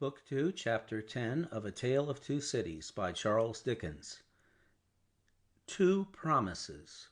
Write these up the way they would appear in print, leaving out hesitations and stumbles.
Book 2, Chapter 10 of A Tale of Two Cities by Charles Dickens. Two Promises.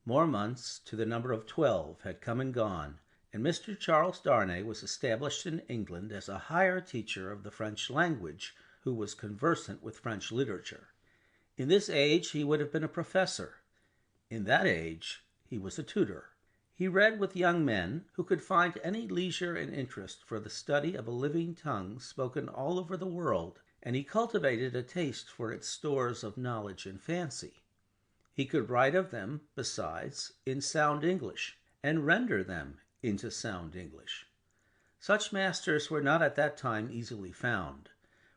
More months, to the number of 12, had come and gone, and Mr. Charles Darnay was established in England as a higher teacher of the French language who was conversant with French literature. In this age he would have been a professor. In that age he was a tutor. He read with young men who could find any leisure and interest for the study of a living tongue spoken all over the world, and he cultivated a taste for its stores of knowledge and fancy. He could write of them, besides, in sound English, and render them into sound English. Such masters were not at that time easily found.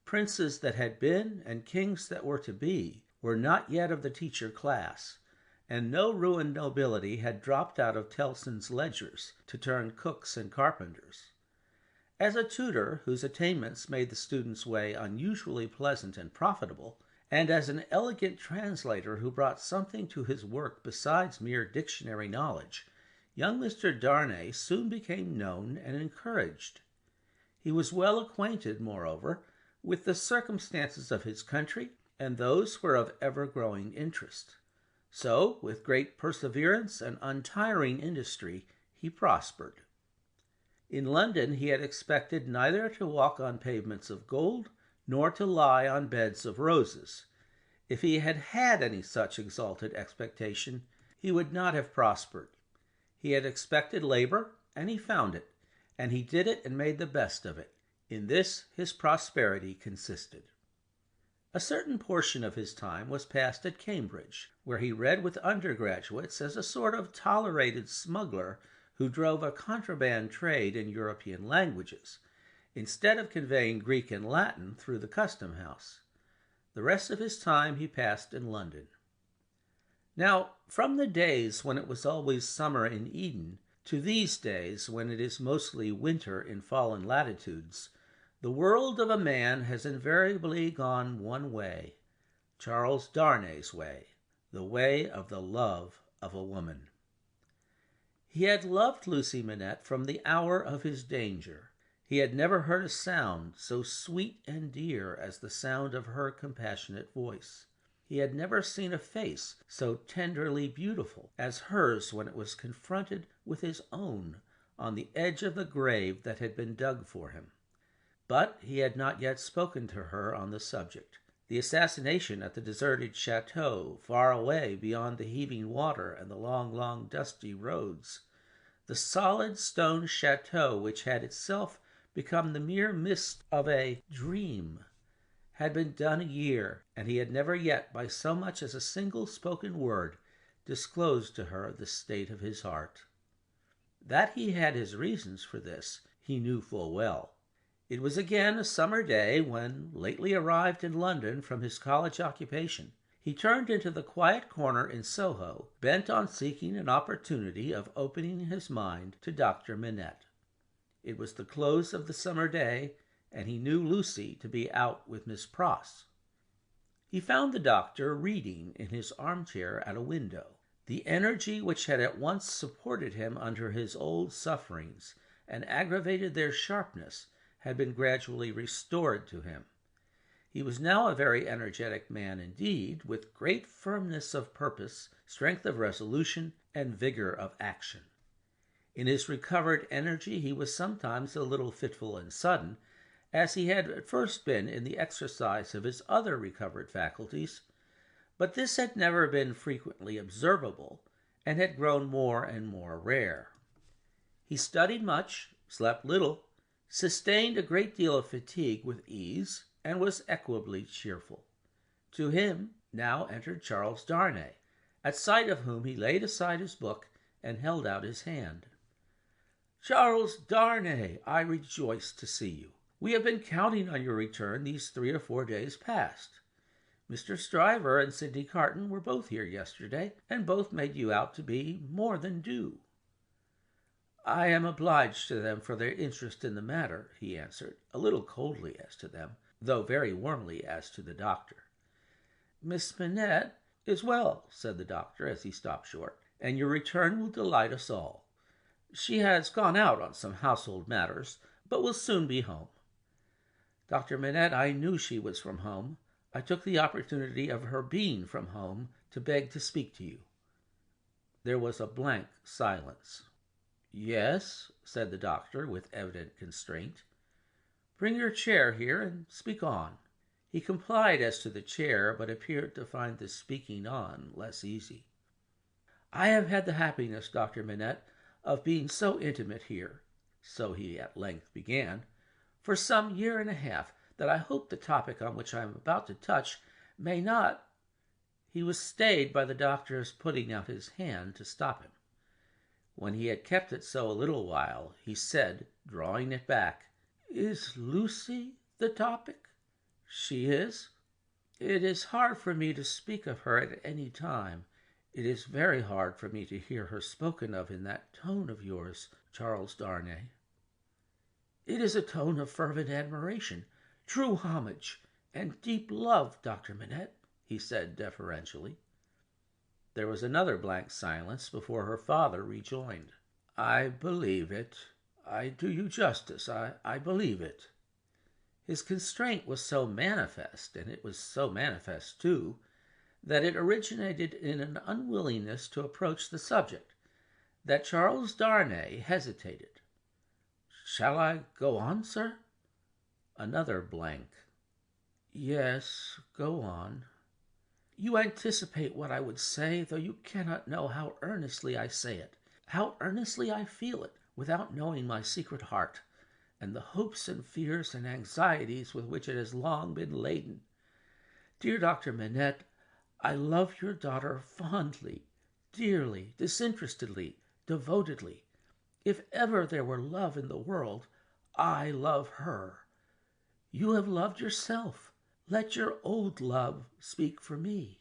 Princes that had been, and kings that were to be, were not yet of the teacher class, and no ruined nobility had dropped out of Tellson's ledgers to turn cooks and carpenters. As a tutor whose attainments made the student's way unusually pleasant and profitable, and as an elegant translator who brought something to his work besides mere dictionary knowledge, young Mr. Darnay soon became known and encouraged. He was well acquainted, moreover, with the circumstances of his country, and those were of ever-growing interest. So, with great perseverance and untiring industry, he prospered. In London he had expected neither to walk on pavements of gold, nor to lie on beds of roses. If he had had any such exalted expectation, he would not have prospered. He had expected labor, and he found it, and he did it and made the best of it. In this his prosperity consisted. A certain portion of his time was passed at Cambridge, where he read with undergraduates as a sort of tolerated smuggler who drove a contraband trade in European languages, instead of conveying Greek and Latin through the custom house. The rest of his time he passed in London. Now, from the days when it was always summer in Eden to these days when it is mostly winter in fallen latitudes, the world of a man has invariably gone one way, Charles Darnay's way, the way of the love of a woman. He had loved Lucy Manette from the hour of his danger. He had never heard a sound so sweet and dear as the sound of her compassionate voice. He had never seen a face so tenderly beautiful as hers when it was confronted with his own on the edge of the grave that had been dug for him. But he had not yet spoken to her on the subject. The assassination at the deserted chateau, far away beyond the heaving water and the long, dusty roads, the solid stone chateau which had itself become the mere mist of a dream, had been done a year, and he had never yet, by so much as a single spoken word, disclosed to her the state of his heart. That he had his reasons for this, he knew full well. It was again a summer day when, lately arrived in London from his college occupation, he turned into the quiet corner in Soho, bent on seeking an opportunity of opening his mind to Dr. Manette. It was the close of the summer day, and he knew Lucy to be out with Miss Pross. He found the doctor reading in his armchair at a window. The energy which had at once supported him under his old sufferings and aggravated their sharpness had been gradually restored to him. He was now a very energetic man indeed, with great firmness of purpose, strength of resolution, and vigor of action. In his recovered energy he was sometimes a little fitful and sudden, as he had at first been in the exercise of his other recovered faculties, but this had never been frequently observable, and had grown more and more rare. He studied much, slept little, sustained a great deal of fatigue with ease, and was equably cheerful. To him now entered Charles Darnay, at sight of whom he laid aside his book and held out his hand. "Charles Darnay, I rejoice to see you. We have been counting on your return these 3 or 4 days past. Mr. Stryver and Sidney Carton were both here yesterday, and both made you out to be more than due." "I am obliged to them for their interest in the matter," he answered, a little coldly as to them, though very warmly as to the doctor. "Miss Manette is well," said the doctor as he stopped short, "and your return will delight us all. She has gone out on some household matters, but will soon be home. Dr. Manette, I knew she was from home. I took the opportunity of her being from home to beg to speak to you." There was a blank silence. "Yes," said the doctor, with evident constraint. "Bring your chair here and speak on." He complied as to the chair, but appeared to find the speaking on less easy. "I have had the happiness, Dr. Manette, of being so intimate here," so he at length began, "for some year and a half, that I hope the topic on which I am about to touch may not—" He was stayed by the doctor's putting out his hand to stop him. When he had kept it so a little while, he said, drawing it back, "Is Lucy the topic?" "She is." "It is hard for me to speak of her at any time. It is very hard for me to hear her spoken of in that tone of yours, Charles Darnay." "It is a tone of fervent admiration, true homage, and deep love, Dr. Manette," he said deferentially. There was another blank silence before her father rejoined. "I believe it. I do you justice. I believe it." His constraint was so manifest, and it was so manifest, too, that it originated in an unwillingness to approach the subject, that Charles Darnay hesitated. "Shall I go on, sir?" Another blank. "Yes, go on." "You anticipate what I would say, though you cannot know how earnestly I say it, how earnestly I feel it, without knowing my secret heart, and the hopes and fears and anxieties with which it has long been laden. Dear Dr. Manette, I love your daughter fondly, dearly, disinterestedly, devotedly. If ever there were love in the world, I love her. You have loved yourself. Let your old love speak for me."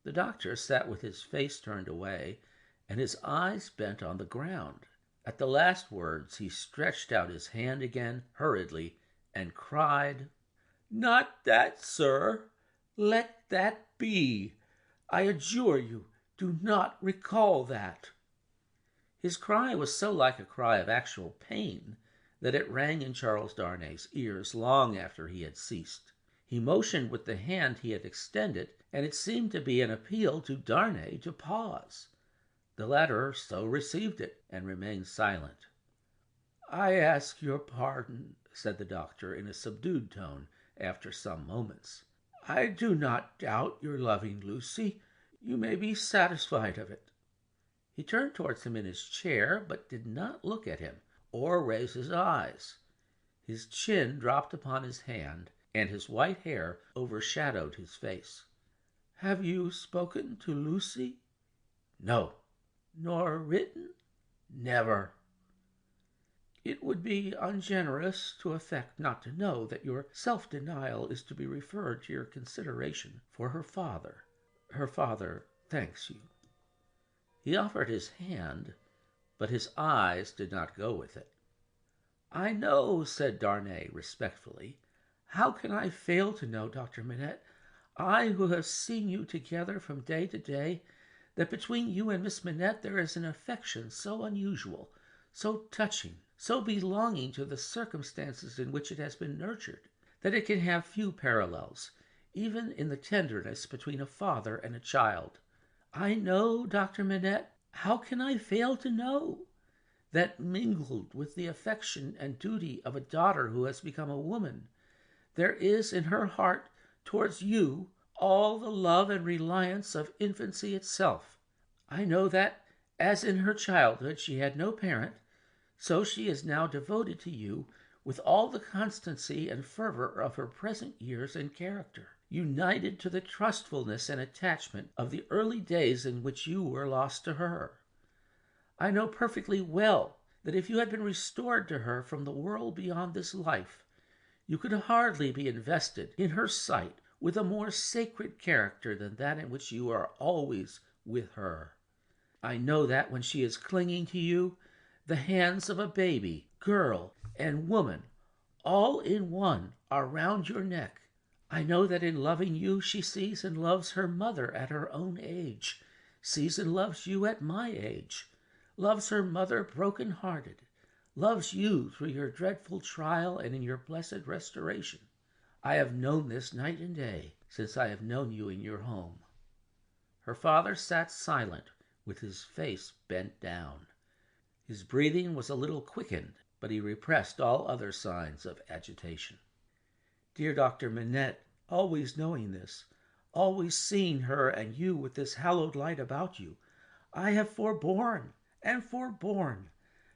The doctor sat with his face turned away and his eyes bent on the ground. At the last words he stretched out his hand again hurriedly and cried, "Not that, sir! Let that be! I adjure you, do not recall that!" His cry was so like a cry of actual pain that it rang in Charles Darnay's ears long after he had ceased. He motioned with the hand he had extended, and it seemed to be an appeal to Darnay to pause. The latter so received it, and remained silent. "I ask your pardon," said the doctor in a subdued tone, after some moments. "I do not doubt your loving Lucy. You may be satisfied of it." He turned towards him in his chair, but did not look at him, or raise his eyes. His chin dropped upon his hand, and his white hair overshadowed his face. "Have you spoken to Lucy?" "No." "Nor written?" "Never." "It would be ungenerous to affect not to know that your self-denial is to be referred to your consideration for her father. Her father thanks you." He offered his hand, but his eyes did not go with it. "I know," said Darnay respectfully. "How can I fail to know, Dr. Manette, I who have seen you together from day to day, that between you and Miss Manette there is an affection so unusual, so touching, so belonging to the circumstances in which it has been nurtured, that it can have few parallels, even in the tenderness between a father and a child. I know, Dr. Manette, how can I fail to know, that mingled with the affection and duty of a daughter who has become a woman, there is in her heart towards you all the love and reliance of infancy itself. I know that, as in her childhood she had no parent, so she is now devoted to you with all the constancy and fervor of her present years and character, united to the trustfulness and attachment of the early days in which you were lost to her. I know perfectly well that if you had been restored to her from the world beyond this life, you could hardly be invested in her sight with a more sacred character than that in which you are always with her. I know that when she is clinging to you, the hands of a baby, girl, and woman, all in one, are round your neck. I know that in loving you she sees and loves her mother at her own age, sees and loves you at my age, loves her mother broken-hearted, loves you through your dreadful trial and in your blessed restoration. I have known this night and day since I have known you in your home." Her father sat silent, with his face bent down. His breathing was a little quickened, but he repressed all other signs of agitation. "Dear Dr. Manette, always knowing this, always seeing her and you with this hallowed light about you, I have forborne and forborne,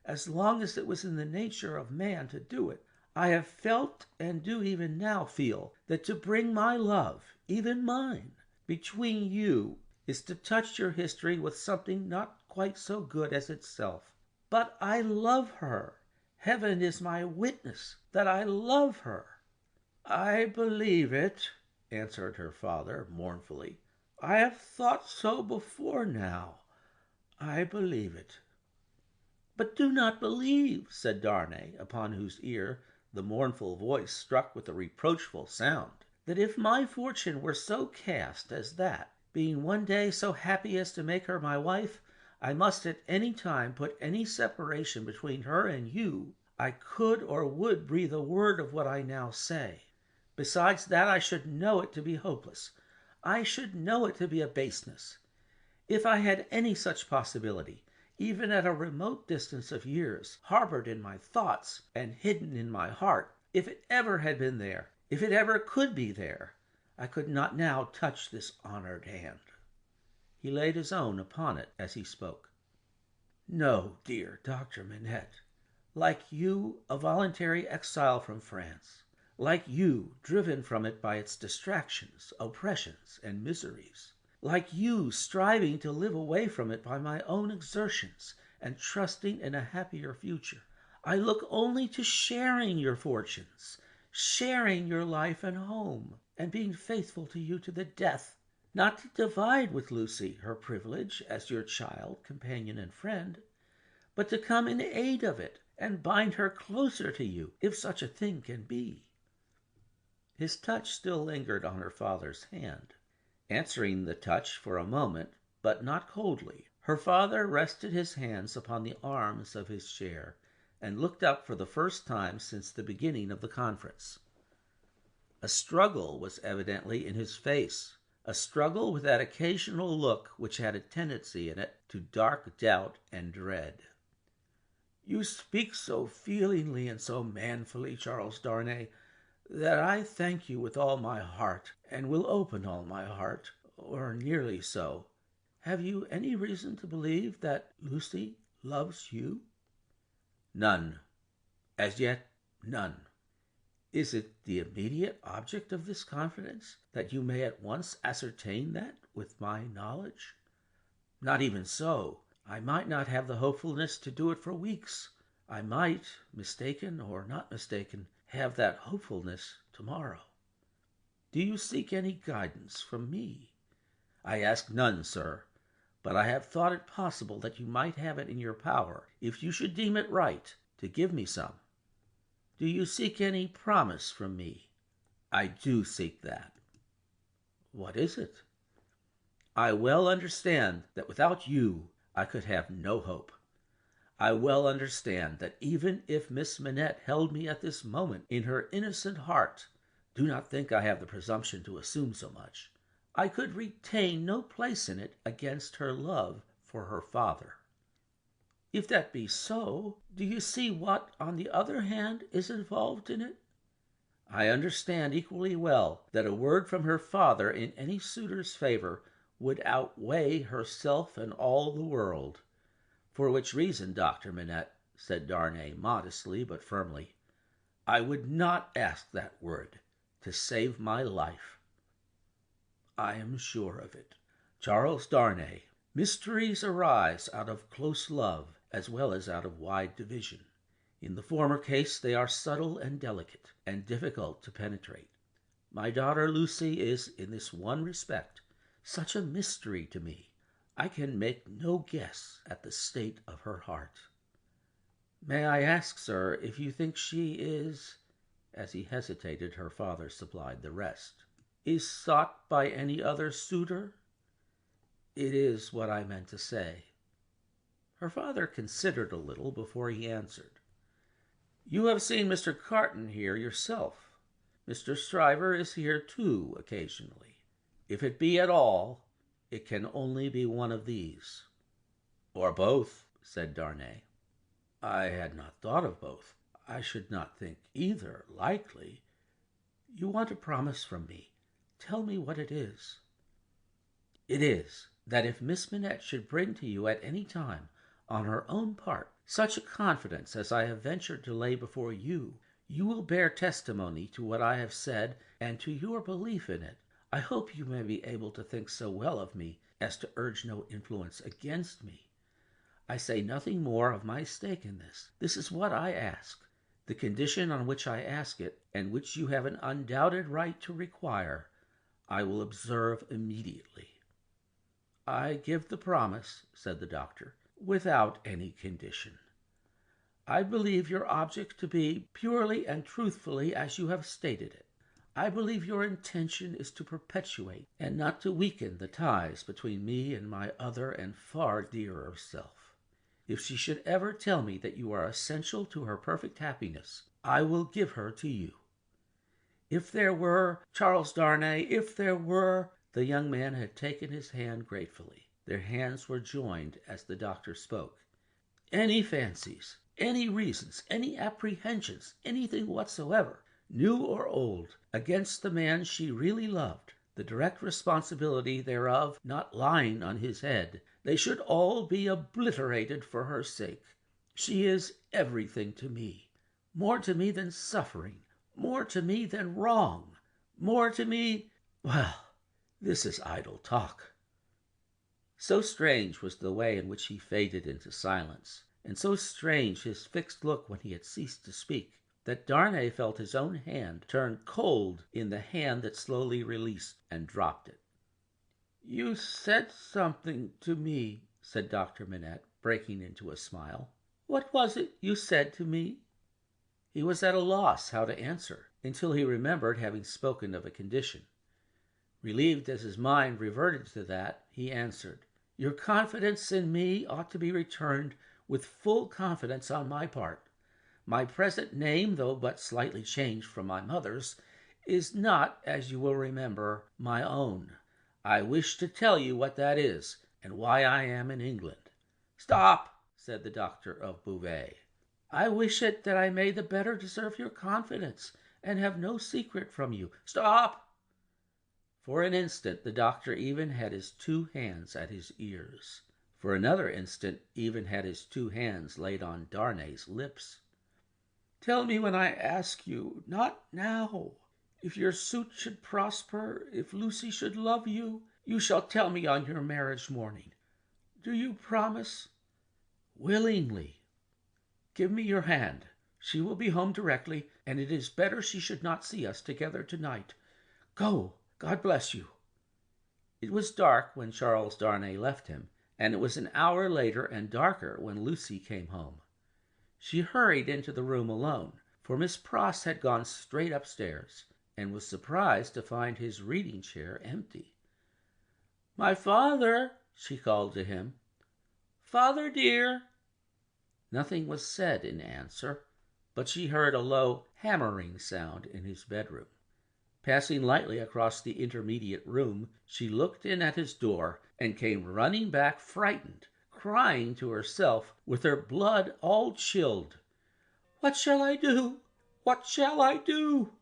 as long as it was in the nature of man to do it. I have felt and do even now feel that to bring my love, even mine, between you is to touch your history with something not quite so good as itself. But I love her. Heaven is my witness that I love her." "I believe it," answered her father mournfully. "I have thought so before now. I believe it." "But do not believe," said Darnay, upon whose ear the mournful voice struck with a reproachful sound, "that if my fortune were so cast as that, being one day so happy as to make her my wife, I must at any time put any separation between her and you, I could or would breathe a word of what I now say. Besides that, I should know it to be hopeless. I should know it to be a baseness. If I had any such possibility, even at a remote distance of years, harbored in my thoughts and hidden in my heart, if it ever had been there, if it ever could be there, I could not now touch this honored hand." He laid his own upon it as he spoke. "No, dear Dr. Manette. Like you, a voluntary exile from France. Like you, driven from it by its distractions, oppressions, and miseries. Like you, striving to live away from it by my own exertions, and trusting in a happier future. I look only to sharing your fortunes, sharing your life and home, and being faithful to you to the death. Not to divide with Lucy her privilege as your child, companion, and friend, but to come in aid of it, and bind her closer to you, if such a thing can be." His touch still lingered on her father's hand. Answering the touch for a moment, but not coldly, her father rested his hands upon the arms of his chair, and looked up for the first time since the beginning of the conference. A struggle was evidently in his face, a struggle with that occasional look which had a tendency in it to dark doubt and dread. "You speak so feelingly and so manfully, Charles Darnay, that I thank you with all my heart, and will open all my heart, or nearly so. Have you any reason to believe that Lucy loves you?" "None. As yet, none." "Is it the immediate object of this confidence that you may at once ascertain that with my knowledge?" "Not even so. I might not have the hopefulness to do it for weeks. I might, mistaken or not mistaken, have that hopefulness tomorrow. Do you seek any guidance from me?" "I ask none, sir, but I have thought it possible that you might have it in your power, if you should deem it right, to give me some." "Do you seek any promise from me?" "I do seek that." "What is it?" "I well understand that without you I could have no hope. I well understand that even if Miss Manette held me at this moment in her innocent heart, do not think I have the presumption to assume so much, I could retain no place in it against her love for her father." "If that be so, do you see what, on the other hand, is involved in it?" "I understand equally well that a word from her father in any suitor's favor would outweigh herself and all the world. For which reason, Dr. Manette," said Darnay modestly but firmly, "I would not ask that word to save my life." "I am sure of it. Charles Darnay, mysteries arise out of close love as well as out of wide division. In the former case they are subtle and delicate, and difficult to penetrate. My daughter Lucy is, in this one respect, such a mystery to me. I can make no guess at the state of her heart. May I ask, sir, if you think she is—" As he hesitated, her father supplied the rest. "Is sought by any other suitor?" "It is what I meant to say." Her father considered a little before he answered. You have seen Mr. Carton here yourself. Mr. Stryver is here too, occasionally. If it be at all, it can only be one of these. Or both, said Darnay. I had not thought of both. I should not think either likely. You want a promise from me. Tell me what it is. It is that if Miss Manette should bring to you at any time, on her own part, such a confidence as I have ventured to lay before you, you will bear testimony to what I have said and to your belief in it. I hope you may be able to think so well of me as to urge no influence against me. I say nothing more of my stake in this. This is what I ask. The condition on which I ask it, and which you have an undoubted right to require, I will observe immediately. I give the promise, said the doctor, without any condition. I believe your object to be purely and truthfully as you have stated it. I believe your intention is to perpetuate and not to weaken the ties between me and my other and far dearer self. If she should ever tell me that you are essential to her perfect happiness, I will give her to you. If there were, Charles Darnay, if there were— The young man had taken his hand gratefully. Their hands were joined as the doctor spoke. Any fancies, any reasons, any apprehensions, anything whatsoever, new or old, against the man she really loved, the direct responsibility thereof not lying on his head, they should all be obliterated for her sake. She is everything to me, more to me than suffering, more to me than wrong, more to me— Well, this is idle talk. So strange was the way in which he faded into silence, and so strange his fixed look when he had ceased to speak, that Darnay felt his own hand turn cold in the hand that slowly released and dropped it. You said something to me, said Dr. Manette, breaking into a smile. What was it you said to me? He was at a loss how to answer, until he remembered having spoken of a condition. Relieved as his mind reverted to that, he answered, Your confidence in me ought to be returned with full confidence on my part. My present name, though but slightly changed from my mother's, is not, as you will remember, my own. I wish to tell you what that is, and why I am in England. Stop, said the doctor of Beauvais. I wish it that I may the better deserve your confidence, and have no secret from you. Stop! For an instant the doctor even had his two hands at his ears. For another instant even had his two hands laid on Darnay's lips. Tell me when I ask you, not now. If your suit should prosper, if Lucy should love you, you shall tell me on your marriage morning. Do you promise? Willingly. Give me your hand. She will be home directly, and it is better she should not see us together tonight. Go. God bless you. It was dark when Charles Darnay left him, and it was an hour later and darker when Lucy came home. She hurried into the room alone, for Miss Pross had gone straight upstairs, and was surprised to find his reading chair empty. My father, she called to him. Father dear. Nothing was said in answer, but she heard a low hammering sound in his bedroom. Passing lightly across the intermediate room, she looked in at his door and came running back frightened, crying to herself with her blood all chilled, What shall I do? What shall I do?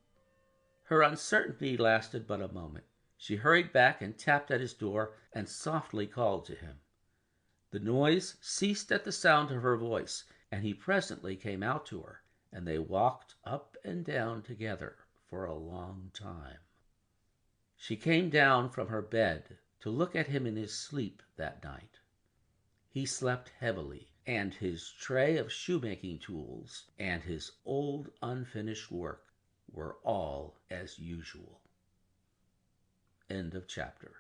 Her uncertainty lasted but a moment. She hurried back and tapped at his door and softly called to him. The noise ceased at the sound of her voice, and he presently came out to her, and they walked up and down together for a long time. She came down from her bed to look at him in his sleep that night. He slept heavily, and his tray of shoemaking tools and his old unfinished work were all as usual. End of chapter.